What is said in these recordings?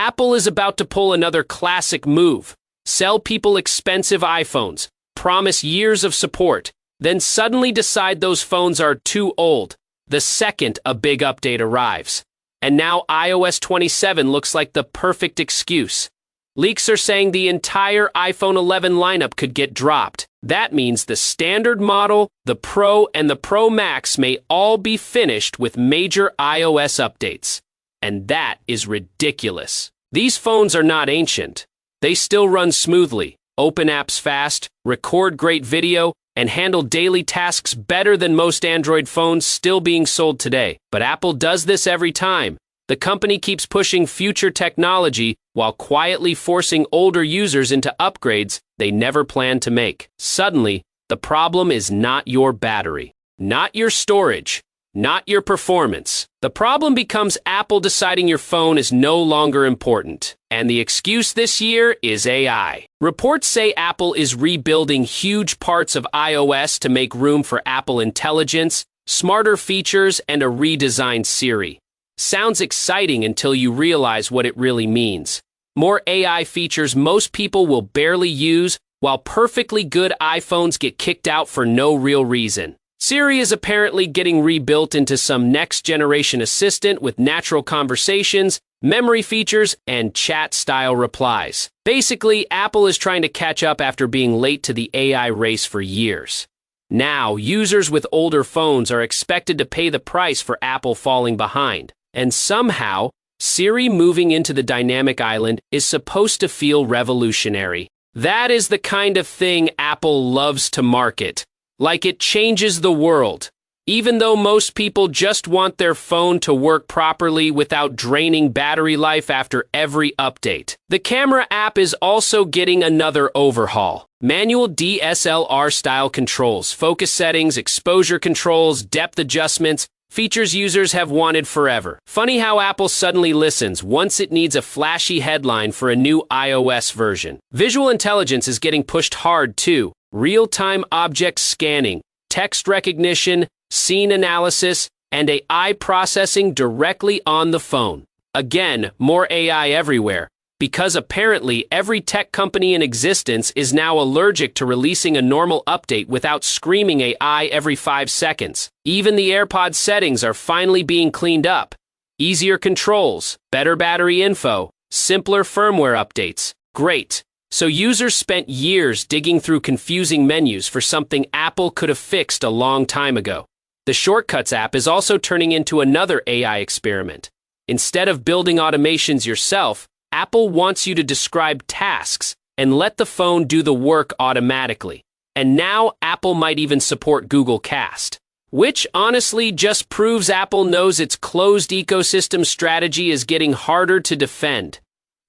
Apple is about to pull another classic move. Sell people expensive iPhones, promise years of support, then suddenly decide those phones are too old, the second a big update arrives. And now iOS 27 looks like the perfect excuse. Leaks are saying the entire iPhone 11 lineup could get dropped. That means the standard model, the Pro, and the Pro Max may all be finished with major iOS updates. And that is ridiculous. These phones are not ancient. They still run smoothly, open apps fast, record great video, and handle daily tasks better than most Android phones still being sold today. But Apple does this every time. The company keeps pushing future technology while quietly forcing older users into upgrades they never planned to make. Suddenly, the problem is not your battery, not your storage, not your performance. The problem becomes Apple deciding your phone is no longer important. And the excuse this year is AI. Reports say Apple is rebuilding huge parts of iOS to make room for Apple Intelligence, smarter features, and a redesigned Siri. Sounds exciting until you realize what it really means. More AI features most people will barely use, while perfectly good iPhones get kicked out for no real reason. Siri is apparently getting rebuilt into some next-generation assistant with natural conversations, memory features, and chat-style replies. Basically, Apple is trying to catch up after being late to the AI race for years. Now, users with older phones are expected to pay the price for Apple falling behind. And somehow, Siri moving into the dynamic island is supposed to feel revolutionary. That is the kind of thing Apple loves to market. Like it changes the world. Even though most people just want their phone to work properly without draining battery life after every update. The camera app is also getting another overhaul. Manual DSLR-style controls, focus settings, exposure controls, depth adjustments, features users have wanted forever. Funny how Apple suddenly listens once it needs a flashy headline for a new iOS version. Visual intelligence is getting pushed hard too. Real-time object scanning, text recognition, scene analysis, and AI processing directly on the phone. Again, more AI everywhere, because apparently every tech company in existence is now allergic to releasing a normal update without screaming AI every 5 seconds. Even the AirPods settings are finally being cleaned up. Easier controls, better battery info, simpler firmware updates. Great. So users spent years digging through confusing menus for something Apple could have fixed a long time ago. The Shortcuts app is also turning into another AI experiment. Instead of building automations yourself, Apple wants you to describe tasks and let the phone do the work automatically. And now Apple might even support Google Cast, which honestly just proves Apple knows its closed ecosystem strategy is getting harder to defend.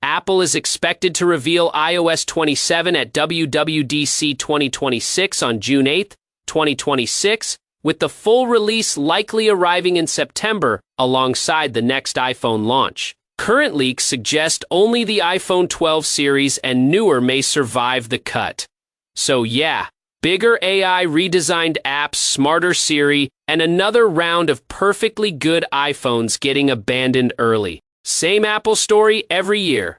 Apple is expected to reveal iOS 27 at WWDC 2026 on June 8, 2026, with the full release likely arriving in September alongside the next iPhone launch. Current leaks suggest only the iPhone 12 series and newer may survive the cut. So yeah, bigger AI redesigned apps, smarter Siri, and another round of perfectly good iPhones getting abandoned early. Same Apple story every year.